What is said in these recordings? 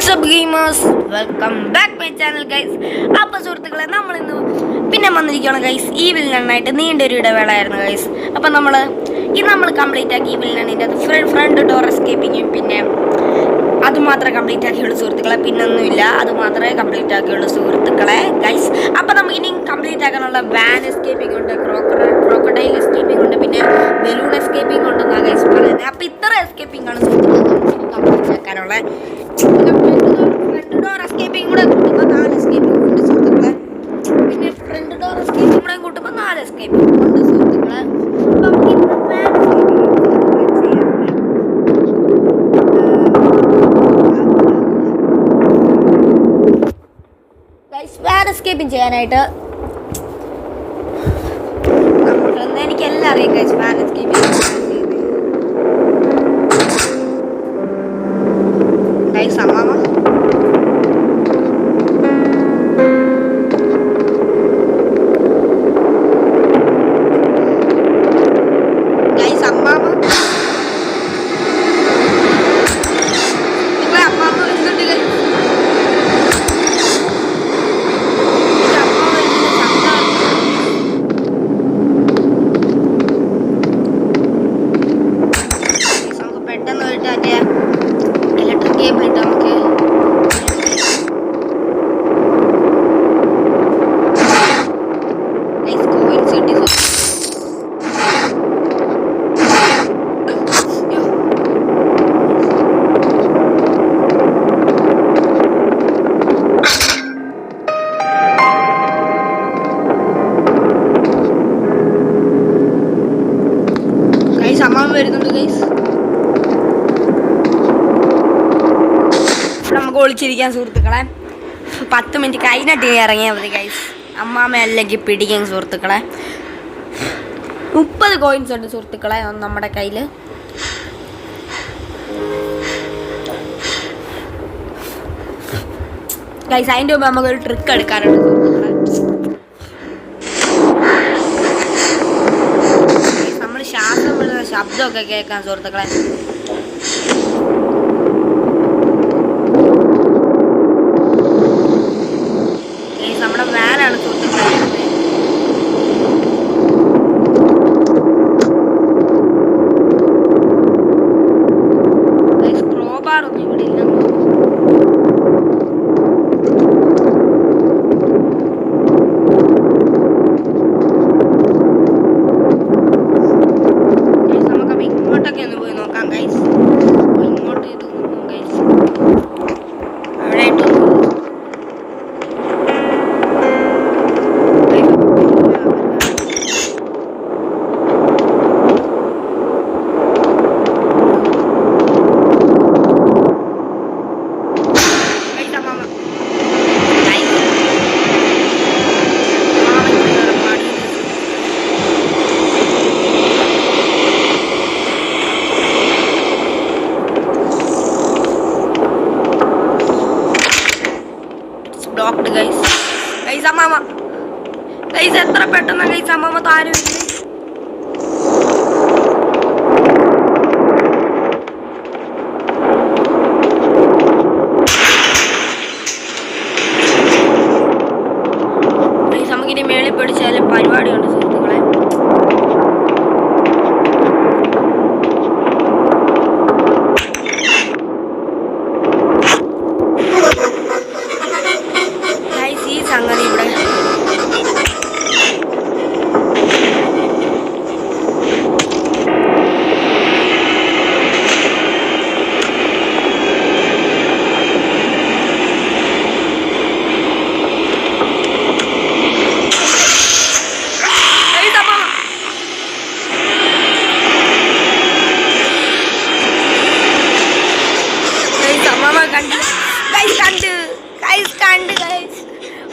WhatsApp gamers welcome back my channel guys. അപ്പോൾ സുഹൃത്തുക്കളെ, നമ്മളിന്ന് പിന്നെ വന്നിരിക്കുകയാണ് ഗൈസ്. ഈ വില്ലനായിട്ട് നീണ്ടൊരു ഇടവേളയായിരുന്നു ഗൈസ്. അപ്പം നമ്മൾ കംപ്ലീറ്റ് ആക്കി. ഈ വില്ലണിൻ്റെ ഫ്രണ്ട് ഡോർ എസ്കേപ്പിങ്ങും പിന്നെ അതുമാത്രമേ കംപ്ലീറ്റ് ആക്കിയുള്ളൂ സുഹൃത്തുക്കളെ. പിന്നൊന്നുമില്ല, അതുമാത്രമേ കംപ്ലീറ്റ് ആക്കിയുള്ളൂ സുഹൃത്തുക്കളെ ഗൈസ്. അപ്പം നമുക്കിനി കംപ്ലീറ്റ് ആക്കാനുള്ള വാൻ എസ്കേപ്പിംഗ് ഉണ്ട്, ക്രോക്കഡൈൽ എസ്കേപ്പിംഗ് ഉണ്ട്, പിന്നെ ബലൂൺ എസ്കേപ്പിംഗ് ഉണ്ടെന്നാണ് ഗൈസ് പറയുന്നത്. അപ്പം ഇത്ര എസ്കേപ്പിംഗ് ആണ് സുഹൃത്തുക്കളെ നമുക്കിനി കംപ്ലീറ്റ് ആക്കാനുള്ള. ഫ്രണ്ട് ഡോർ എസ്കേപ്പിംഗ് കൂടെ കൂട്ടുമ്പോൾ 4 എസ്കേപ്പിംഗ് ഉണ്ട് സുഹൃത്തുക്കളെ. പിന്നെ ഫ്രണ്ട് ഡോർ എസ്കേപ്പിംഗ് കൂടെ കൂട്ടുമ്പോൾ 4 എസ്കേപ്പിംഗ് ഉണ്ട് സുഹൃത്തുക്കളെ. അപ്പം നമുക്ക് വാൻ എസ്കേപ്പിംഗ് ചെയ്യാനായിട്ട് എനിക്കെല്ലാം അറിയാം ഗൈസ്. വാൻ എസ്കേപ്പിംഗ് ഗൈസ് അമ്മാമ വരുന്നുണ്ട് ഗൈസ്. നമുക്ക് ഒളിച്ചിരിക്കാൻ സുഹൃത്തുക്കളെ. 10 മിനിറ്റ് കഴിഞ്ഞിട്ട് ഇറങ്ങിയാൽ മതി ഗൈസ്. അമ്മാമ്മ അല്ലെങ്കിൽ പിടിക്കാൻ സുഹൃത്തുക്കളെ. 30 കോയിൻസ് ഉണ്ട് സുഹൃത്തുക്കളെ നമ്മുടെ കയ്യിൽ. ഗൈസ് അതിൻ്റെ മുമ്പ് നമുക്കൊരു ട്രിക്ക് എടുക്കാറുണ്ട് സുഹൃത്തുക്കളെ. ശബ്ദമൊക്കെ കേൾക്കാം സുഹൃത്തുക്കളെ. നമ്മുടെ വാനാണ് സുഹൃത്തുക്കളെ. ക്രോബാറൊന്നും ഇവിടെ ഇല്ല. എത്ര പെട്ടെന്ന് ഗൈസ് അമ്മമ്മ താരം നമുക്കിനി മേളിൽ പിടിച്ചാലും പരിപാടിയുണ്ട് സുഹൃത്തുക്കളെ. ഈ സംഗതി ഇവിടെ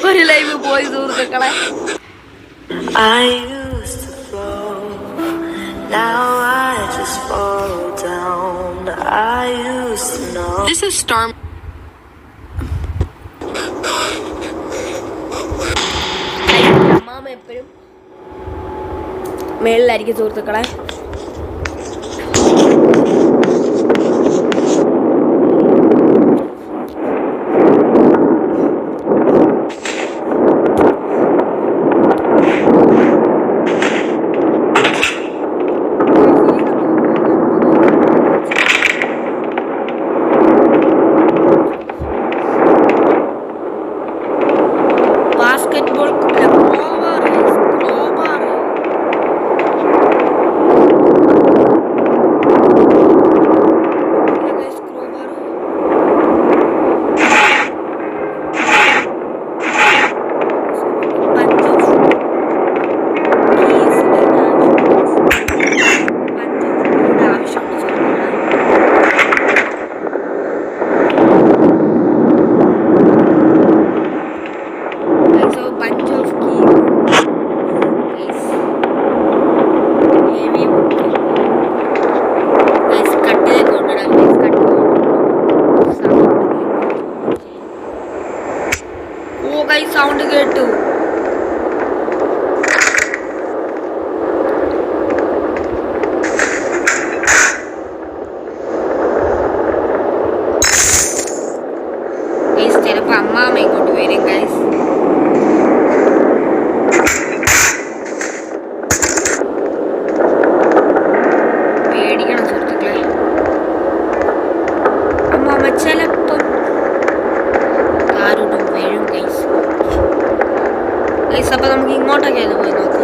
ഒരു ലൈവ് പോയി സുഹൃത്തുക്കളെ. അമ്മാമ എപ്പോഴും മേളിലായിരിക്കും സുഹൃത്തുക്കളെ. ഗൈസ് സൗണ്ട് കേട്ടു. ഗൈസ് ചിലപ്പോ അമ്മാമ ഇങ്ങോട്ട് വരും ഗൈസ്. പേടിക്കണം സുഹൃത്തുക്കളെ. അമ്മാമ ചിലപ്പം ആരോടും വരും ഗൈസ്. ഗൈസ് അപ്പൊ നമുക്ക് ഇങ്ങോട്ടൊക്കെ അത് പോയി നോക്കാം.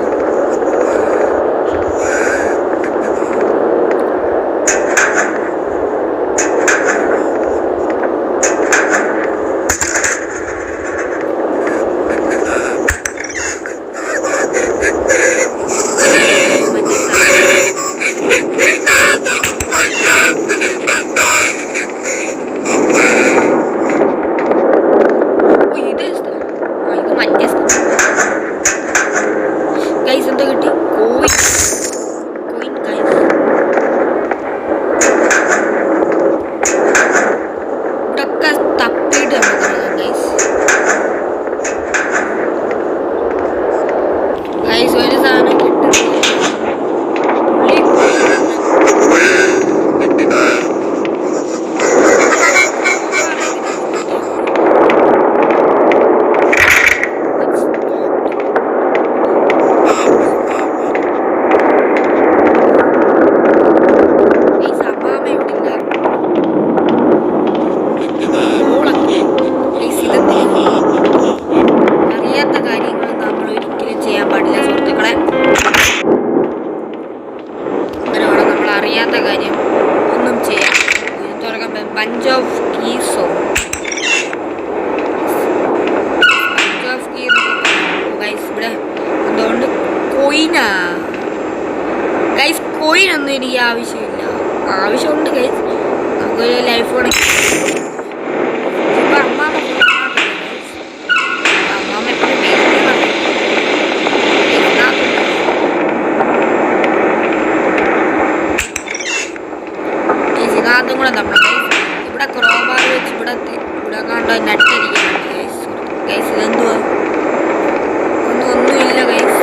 ഗൈസ് എന്താ കിട്ടി? കോയിൻ. Coin guys. ഇതൊക്കെ തപ്പിയിട്ട് നമുക്ക് ഗൈസ്. ഗൈസ് ഒരു സാധനം കിട്ടും. അറിയാത്ത കാര്യം ഒന്നും ചെയ്യാം. തുറക്കാൻ ബഞ്ച് ഓഫ് കീസോ ബഞ്ച് ഓഫ് കീ ഗൈസ്. ഇവിടെ എന്തുകൊണ്ട് കോയിനാ ഗൈസ്? കോയിനൊന്നും എനിക്ക് ആവശ്യമില്ല. ആവശ്യമുണ്ട് ഗൈസ്. നമുക്കൊരു ലൈഫ് വേണമെങ്കിൽ ഇപ്പൊ അമ്മാമ അതും കൂടെ നമ്മൾ ഇവിടെ ക്രോബാർ വെച്ച് ഇവിടെ കണ്ടോ നട്ടരിക്കുന്നുണ്ട് ഗൈസ്. ഗൈസ് ഇതെന്തുവാ? ഒന്നുമില്ല ഗൈസ്.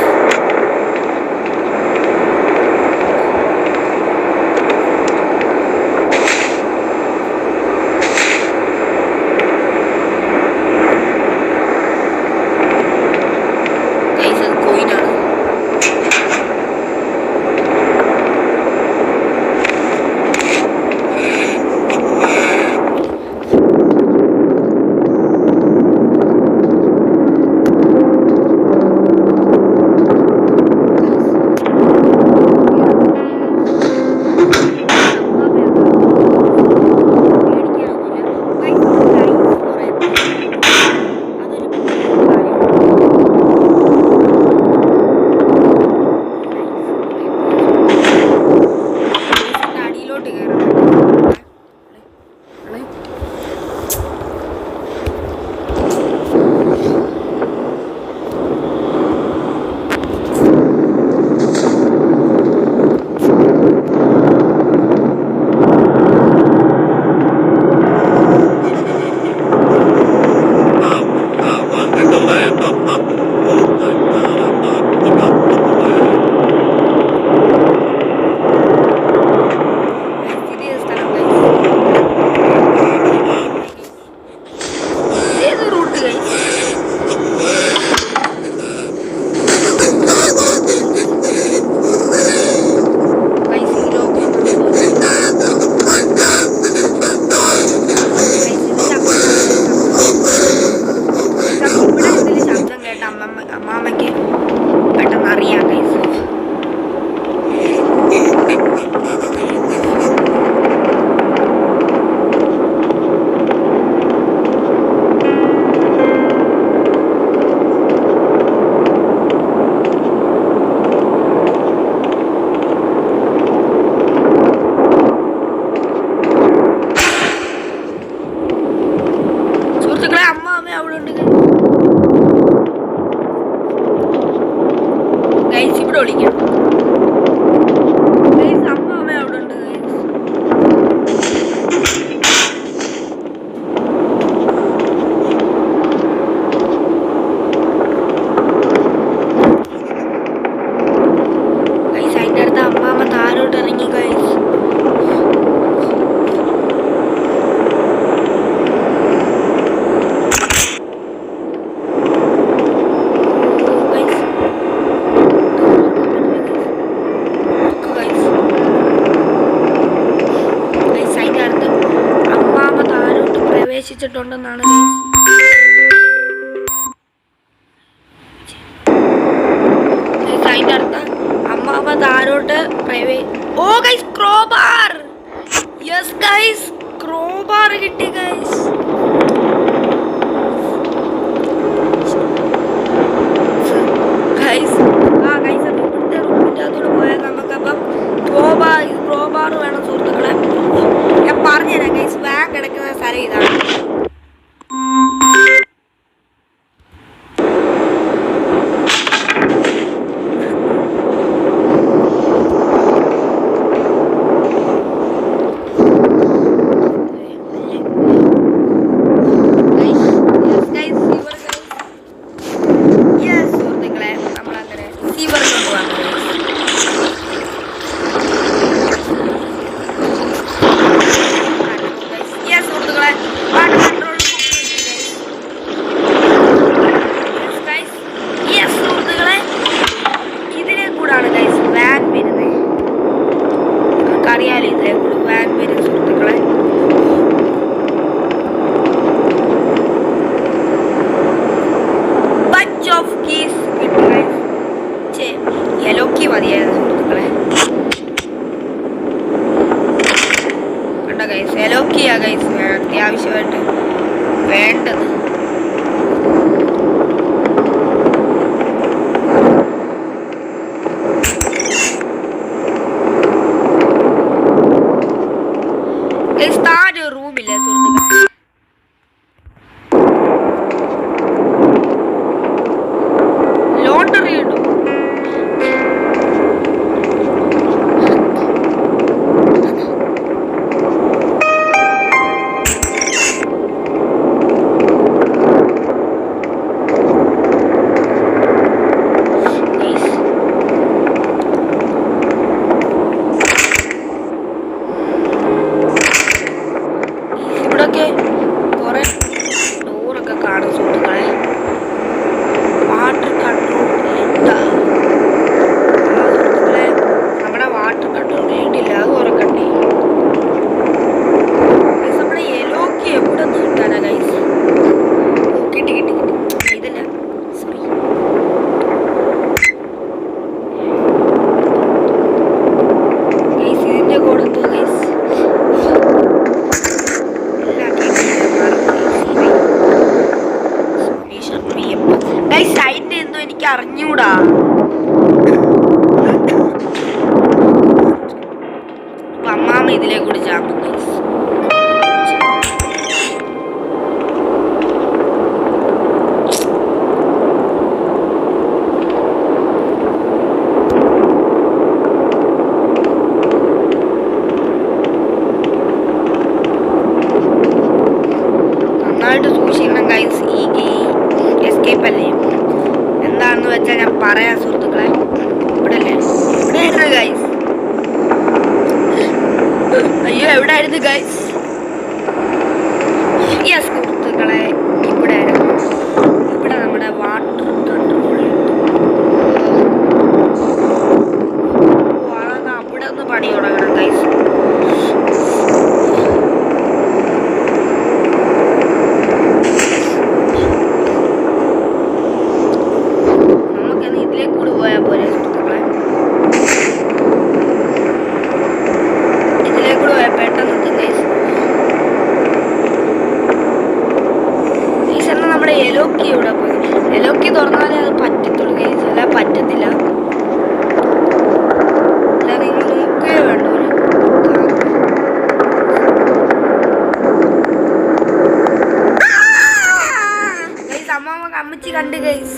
ഗൈസ് അത് കോയിനാണ്. ചെയ്തിട്ടുണ്ടെന്നാണ് അതിന്റെ അർത്ഥം അമ്മാമ്മ താരോട്ട് oh guys crowbar. Yes guys, crowbar കിട്ടി ഗൈസ്. ഇവിടുത്തെ റൂമിൻ്റെ അകത്തോട് പോയാൽ നമുക്കപ്പം ക്രോബാർ വേണം സുഹൃത്തുക്കളെ. ഞാൻ പറഞ്ഞുതരാം ഗൈസ്, ബാഗ് കിടക്കുന്ന സ്ഥലം ഇതാണ്. അത്യാവശ്യമായിട്ട് വേണ്ടത് റൂമില്ലേ സുഹൃത്തുക്കളെ, ലോട്ടറി കിട്ടും. കുറെ ഡോറൊക്കെ കാണും സുഹൃത്തുക്കളെ. വാട്ടർ കൺട്രോൾ സുഹൃത്തുക്കളെ, നമ്മുടെ വാട്ടർ കൺട്രോൾ വീട്ടില്ല, അത് ഉറക്കണ്ടേ. നമ്മുടെ യെലോക്ക് എവിടെ നിന്ന് കിട്ടാനാ ഗൈസ്? കിട്ടി കിട്ടി കിട്ടി, ഇതല്ല സോറി. ഗൈസ് ഇതിന്റെ കൂടെ എന്തോ ഗൈസ് സൈഡിന്റെ എന്തോ എനിക്ക് അറിഞ്ഞൂടാ. അമ്മാമ ഇതിലെ കൂടി ചാമ്പും. നന്നായിട്ട് സൂക്ഷിക്കണം ഗൈസ്, ഈ എസ്കേപ്പ് അല്ലേ. എന്താണെന്ന് വെച്ചാൽ ഞാൻ പറയാം സുഹൃത്തുക്കളെ. ഇവിടെയായിരുന്നു ഗൈസ്. അയ്യോ എവിടെയായിരുന്നു ഗൈസ്? യെസ് സുഹൃത്തുക്കളെ, ഇവിടെ ആയിരുന്നു. ഇവിടെ നമ്മുടെ വാട്ടർ കൺട്രോൾ. അവിടെ ഒന്ന് പണി തുടങ്ങണം ഗൈസ്. എലോക്കി തുറന്നാലേ അത് പറ്റത്തുള്ളൂ ഗൈസ്, അല്ല പറ്റത്തില്ല. അല്ല നിങ്ങൾ നോക്കുകയേ വേണ്ട. ഗൈസ് അമ്മമ്മ അമ്മച്ചി കണ്ട് ഗൈസ്.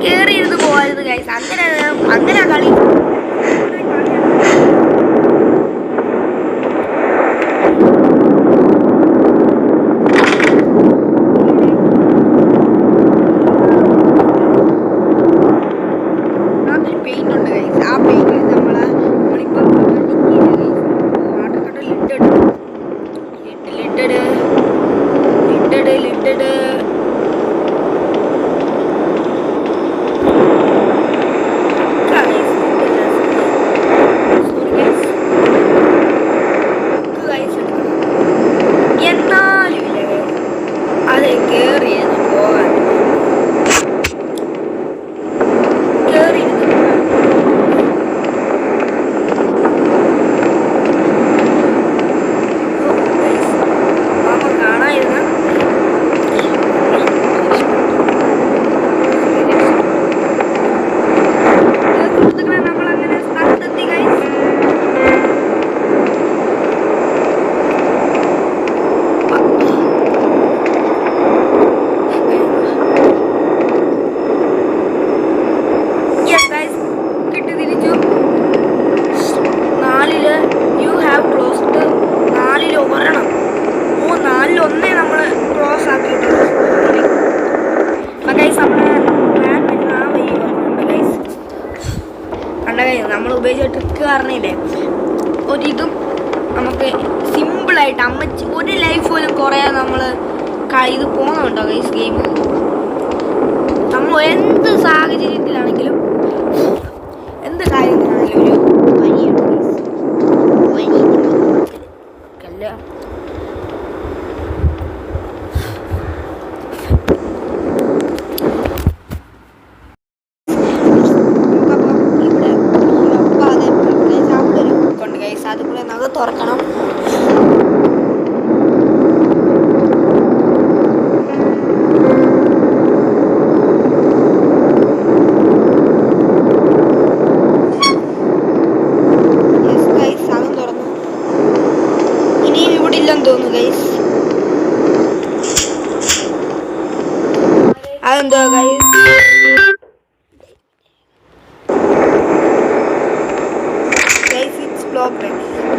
കേറിയിരുന്ന് പോവായിരുന്നു ഗൈസ്. അങ്ങനെ കളി. പെയിന്റ് ഉണ്ട് ഗൈസ്. ആ പെയിന്റ് നമ്മളിപ്പോ ലിറ്റഡ് ഉപയോഗിച്ച ട്രിക്ക് പറഞ്ഞില്ലേ, ഒരിതും നമുക്ക് സിമ്പിളായിട്ട് അമ്മച്ചി ഒരു ലൈഫ് പോലും കുറേ നമ്മൾ ഇത് പോകുന്നുണ്ടോ ഗൈസ് ഗെയിം. നമ്മൾ എന്ത് സാഹചര്യത്തിലാണെങ്കിലും എന്ത് കാര്യത്തിലാണെങ്കിലും ഒരു വഴിയുണ്ട് ഗൈസ്. വഴി അല്ല അതുകൂടെ നമുക്ക് തുറക്കണം. അതും തുറന്നു. ഇനിയും ഇവിടെ ഇല്ലെന്ന് തോന്നുന്നു ഗൈസ്. അതെന്തോ ഗൈസ്,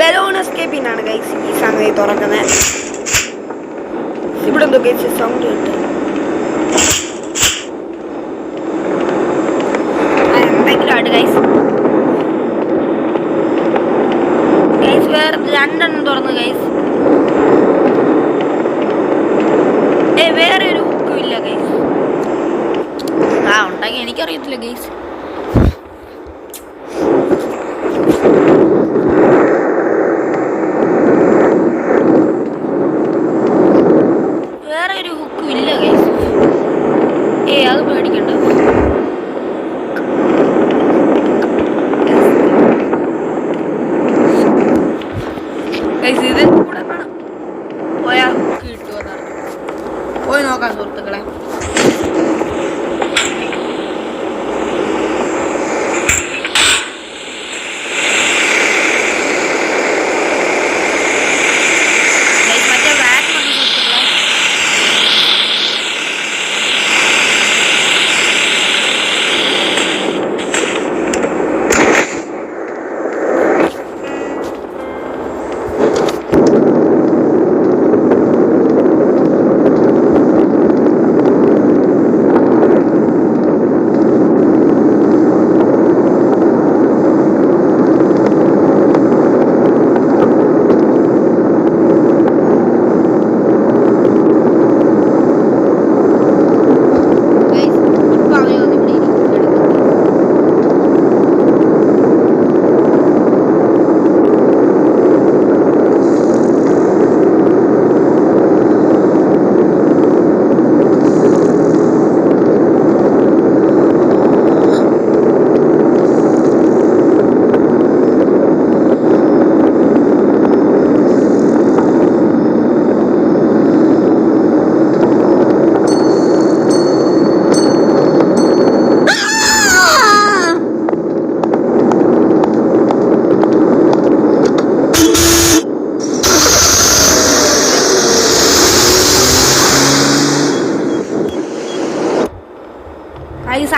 ബലൂൺ എസ്കേപ്പിംഗ് ആണ് ഗൈസ് ഈ സംഗതി തുറക്കുന്നത്. ഇവിടെ എന്തോ ഗൈസ് സൗണ്ട് കിട്ടും. എന്തെങ്കിലും ആണ് ഗൈസ്. ഗൈസ് വേറെ രണ്ടെണ്ണം തുറന്നു ഗൈസ്. വേറെ ഒരു ഹുക്കും ഇല്ല ഗൈസ്. ഉണ്ടെങ്കിൽ എനിക്കറിയത്തില്ല ഗൈസ്. വേറെ ഒരു ഹുക്കും ഇല്ല ഗൈസ്. അത് പേടിക്കണ്ട. ഇത് കൂടെ കാണാം. പോയാ ഹുക്ക് കിട്ടുമെന്ന് പോയി നോക്കാം സുഹൃത്തുക്കളെ.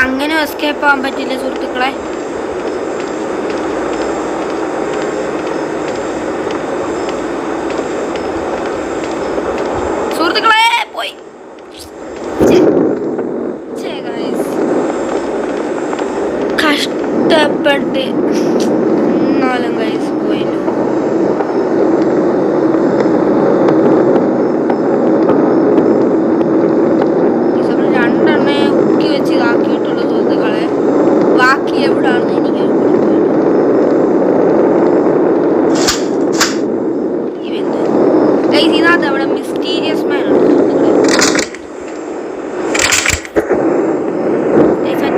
അങ്ങനെ എസ്കേപ്പ് ആവാൻ പറ്റില്ല സുഹൃത്തുക്കളെ. പോയി കഷ്ടപ്പെട്ട് എന്നാലും ഗൈസ് പോയില്ലോ. രണ്ടെണ്ണേ ഉക്കി വെച്ച് ഇതാക്കിയിട്ടുള്ള സുഹൃത്തുക്കളെ. ബാക്കി എവിടാണെന്ന് എനിക്ക് ഇതിനകത്ത് അവിടെ മിസ്റ്റീരിയസ് മാൻ ഉണ്ട് സുഹൃത്തുക്കളെ.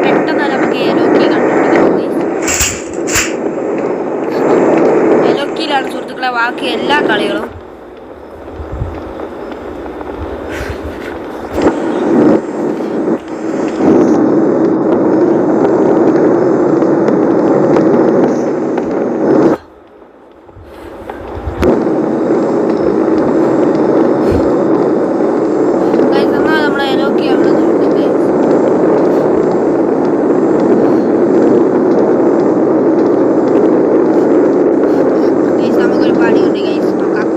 പെട്ടെന്ന് നമുക്ക് എലോക്കി കണ്ടുപിടിക്കുന്നത്. എലോക്കിയിലാണ് സുഹൃത്തുക്കളെ ബാക്കി എല്ലാ കളികളും. നമുക്കൊരു പണിയുണ്ട് ഗൈസ്, നോക്കാം.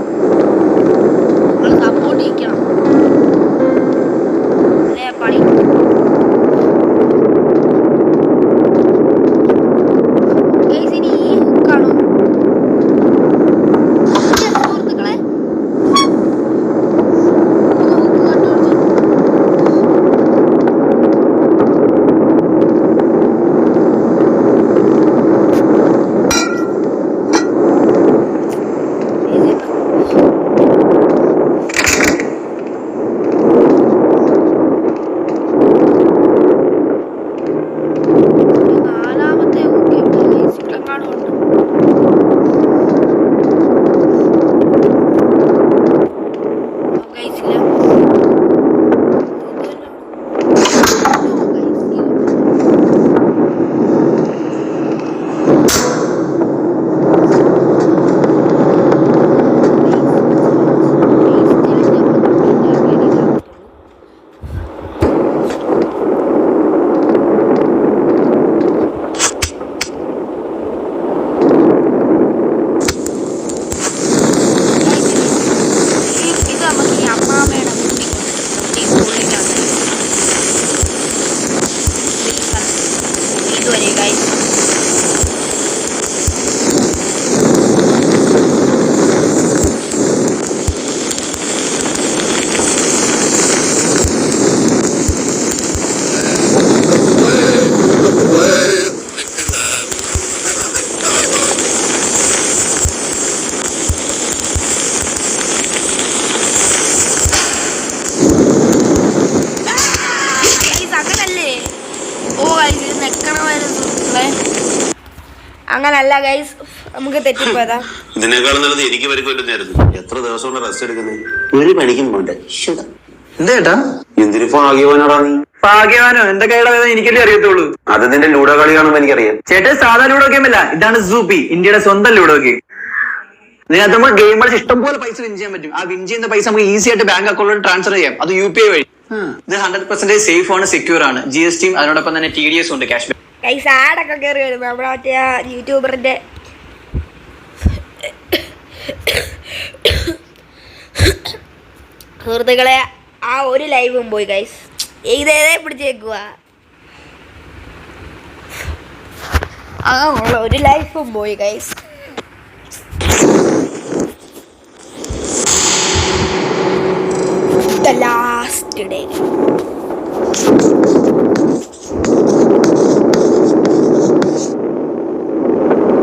അങ്ങനല്ല ഗൈസ്, നമുക്ക് തെറ്റിപ്പോയതാ. ഇതിനേക്കാളും നല്ലത് എനിക്ക് പരിക്കുപറ്റുന്നായിരുന്നു. എത്ര ദിവസം കൊണ്ട് റെസ്റ്റ് എടുക്കുന്നത്? ഒരു പണിക്കും പോണ്ടേ. എന്തേട്ടാ എന്തിനു ഭാഗ്യവാനാടാ നീ? ഭാഗ്യവാനോ? എന്റെ കൈയുടെ വേദന എനിക്കല്ലേ അറിയത്തുള്ളൂ. അത് നിന്റെ ലൂഡോ കളി കാണുമ്പോ എനിക്കറിയാം. ചേട്ടൻ സാധാ ലൂഡോ ഗെയിം അല്ല, ഇതാണ് സൂപ്പി, ഇന്ത്യയുടെ സ്വന്തം ലൂഡോ ഗെയിം. ഇതിനകത്ത് നമ്മൾ ഗെയിമേഴ്സ് ഇഷ്ടം പോലെ പൈസ വിൻ ചെയ്യാൻ പറ്റും. ആ വിൻ ചെയ്യുന്ന പൈസ നമുക്ക് ഈസി ആയിട്ട് ബാങ്ക് അക്കൗണ്ടിൽ ട്രാൻസ്ഫർ ചെയ്യാം, അത് UPI വഴി. ഇത് 100% സേഫ് ആണ്, സെക്യൂർ ആണ്. GST അതിനോടൊപ്പം തന്നെ TDS ഉണ്ട്, ക്യാഷ് ബാക്ക്. ഗൈസ് ആഡൊക്കെ കയറി വരുന്നു നമ്മുടെ മറ്റേ യൂട്യൂബറിന്റെ. സുഹൃത്തുക്കളെ, ആ ഒരു ലൈവും പോയി ഗൈസ്. ഇതേ പിടിച്ചേക്കുക, ആ ഒരു ലൈഫും പോയി guys. The last day.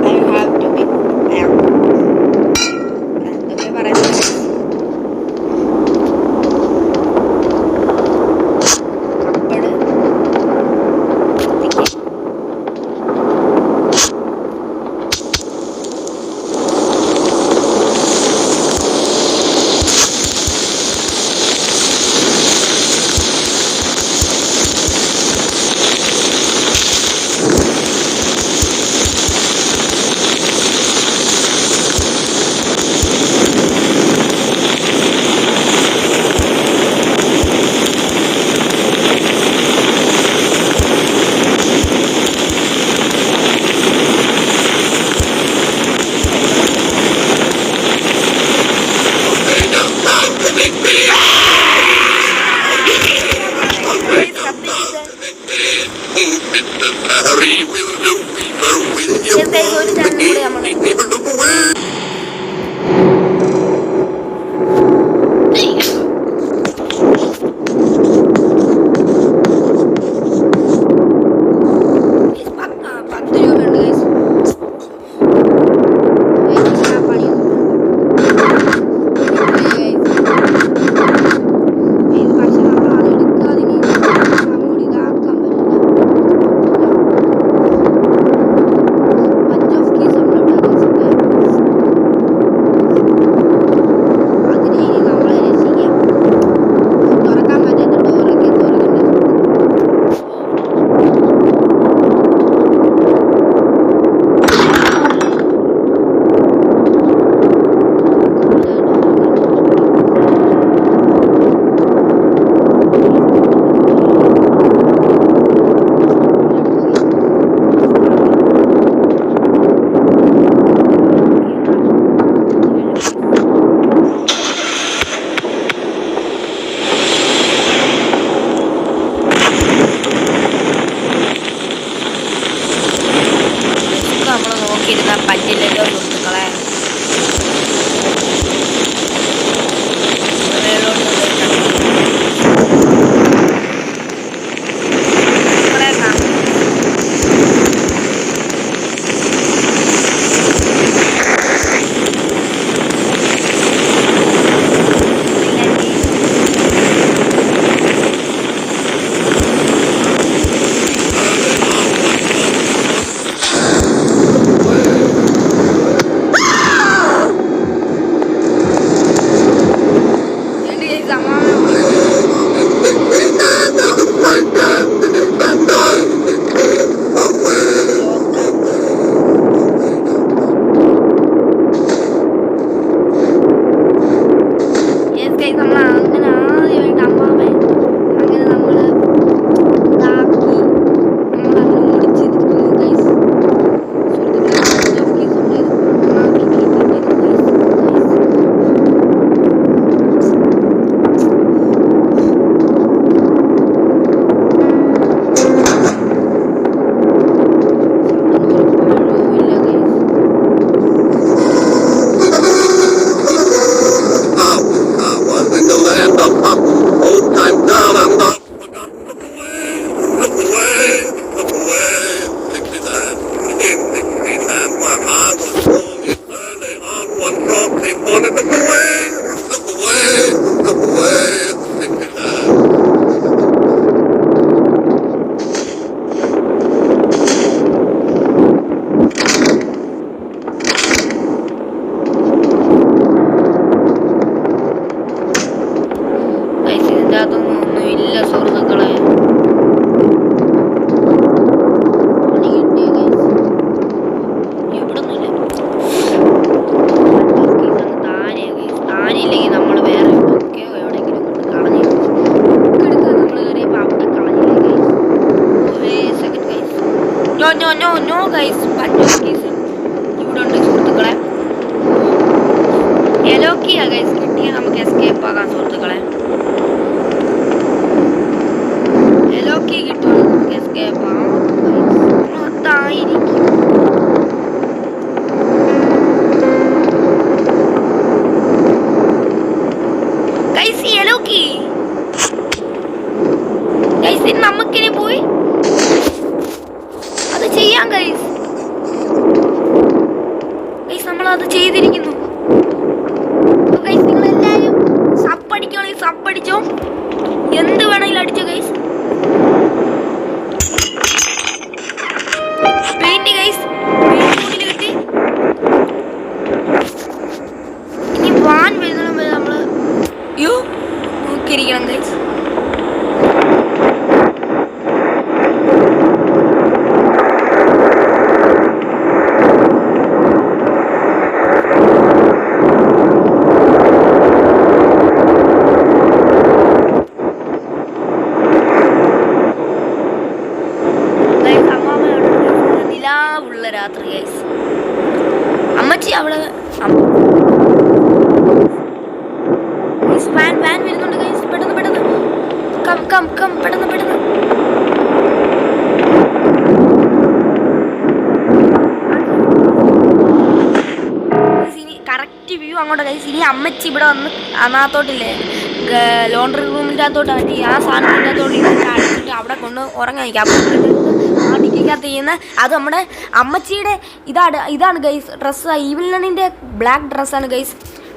I have to be. പറ്റില്ലല്ലോ സുഹൃത്തുക്കളെ. നോ ഗൈസ്, ഇവിടെ ഉണ്ട് സുഹൃത്തുക്കളെ. എലോക്കിയാ ഗൈസ് കിട്ടിയാൽ നമുക്ക് എസ്കേപ്പ് ആകാം സുഹൃത്തുക്കളെ. എലോക്കി കിട്ടുവാണെങ്കിൽ നമുക്ക് എസ്കേപ്പ് ആകാം. അതായിരിക്കും ഗൈസ്. എലോക്കി ഗൈസ്, നമുക്കിനി പോയി അത് ചെയ്യാം ഗൈസ്. ഗൈസ് നമ്മളത് ചെയ്തിരിക്കുന്നു. ഗൈസ് നിങ്ങളെല്ലാവരും സപ്പടിക്കണമെങ്കിൽ സപ്പടിച്ചോ, എന്ത് വേണമെങ്കിലും അടിച്ചോ ഗൈസ്. പെയിന്റ് ഗൈസ് കിട്ടി. ഇനി വാൻ വരുന്നതിന് മുമ്പ് നമ്മള് നോക്കിയിരിക്കണം ഗൈസ്. നിലാവുള്ള രാത്രി ഗൈസ്. അമ്മച്ചി അവിടെ വാൻ വരുന്നുണ്ട് ഗൈസ്. പെട്ടെന്ന് പെട്ടെന്ന് കറക്റ്റ് വ്യൂ അങ്ങോട്ട് ഗൈസ്. ഇനി അമ്മച്ചി ഇവിടെ വന്ന് അതിനകത്തോട്ടില്ലേ ലോണ്ടറി റൂമിൻ്റെ അകത്തോട്ട് അടി ആ സാധനത്തിൻ്റെ അകത്തോട്ട് അടിച്ചിട്ട് അവിടെ കൊണ്ട് ഉറങ്ങാൻ നിൽക്കുക. അപ്പോൾ ആ ഡിക്കിക്കകത്ത് ചെയ്യുന്ന അത് നമ്മുടെ അമ്മച്ചിയുടെ ഇതാണ് ഗൈസ് ഡ്രസ്സ്. ഈവിലിൻ്റെ ബ്ലാക്ക് ഡ്രസ്സാണ് ഗൈസ്.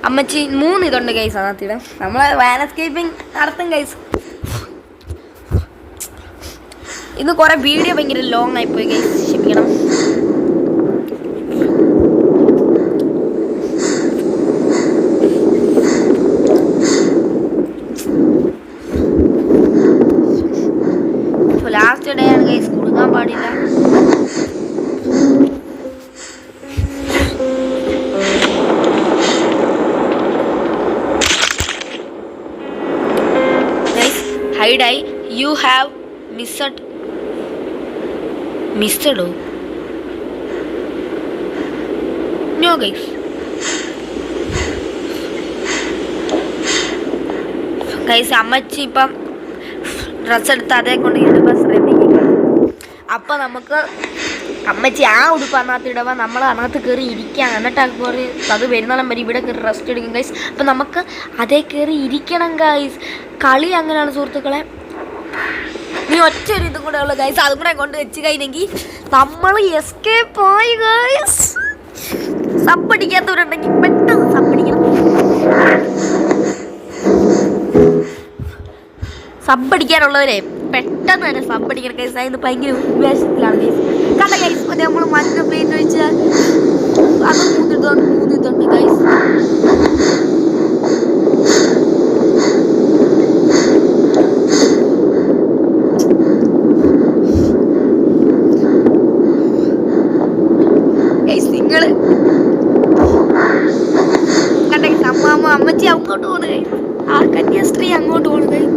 അമ്മച്ചി 3 ഇതുണ്ട് ഗൈസ് അതിനകത്തിടെ. നമ്മൾ വാൻസ്കേപ്പിംഗ് നടത്തും ഗൈസ്. ഇന്ന് കുറേ വീഡിയോ ഭയങ്കര ലോങ് ആയിപ്പോയി ഗൈസ്, ക്ഷമിക്കണം. ലാസ്റ്റ് ഡേ ആണ് ഗൈസ്, കൊടുക്കാൻ പാടില്ല. ഹൈഡായി യു ഹാവ് മിസ്സഡോ നോ ഗൈസ്. ഗൈസ് അമ്മച്ചി ഇപ്പം ഡ്രസ്സ് എടുത്ത് അതേ കൊണ്ട് ഇടുമ്പോൾ ശ്രദ്ധിക്കുക. അപ്പം നമുക്ക് അമ്മച്ചി ആ ഉടുപ്പ് അതിനകത്ത് ഇടുമ്പോൾ നമ്മൾ അതിനകത്ത് കയറി ഇരിക്കാം. എന്നിട്ട് അത് വരുന്നോളം വരെ ഇവിടെ കയറി റെസ്റ്റ് എടുക്കും ഗൈസ്. അപ്പം നമുക്ക് അതേ കയറി ഇരിക്കണം ഗൈസ്. കളി അങ്ങനെയാണ് സുഹൃത്തുക്കളെ. നീ ഒറ്റ ഒരു ഇതും കൂടെ ഉള്ളു ഗൈസ്. അതും കൂടെ കൊണ്ട് വെച്ച് കഴിഞ്ഞെങ്കിൽ നമ്മൾ എസ്കേപ്പ് ആയി ഗൈസ്. സപ്പടിക്കാത്തവരുണ്ടെങ്കിൽ പെട്ടെന്ന് സപ്പടിക്കണം. സബ്ബടിക്കാനുള്ളവരെ പെട്ടെന്ന് തന്നെ സബ്ബടിക്കണം ഗൈസ്. അതിന് ഭയങ്കര ഉദ്ദേശത്തിലാണ് ഗൈസ്. കണ്ട ഗൈസ് മറ്റേ നമ്മൾ മഞ്ഞ പ്ലേറ്റ് ഒഴിച്ച് അത് 3 ഇതുണ്ട് ഗൈസ്. നിങ്ങള് കണ്ട ഗൈസ് അമ്മച്ചി അങ്ങോട്ട് പോകുന്നു ഗൈസ്. ആ കന്യാസ്ത്രീ അങ്ങോട്ട് പോകുന്നു ഗൈസ്.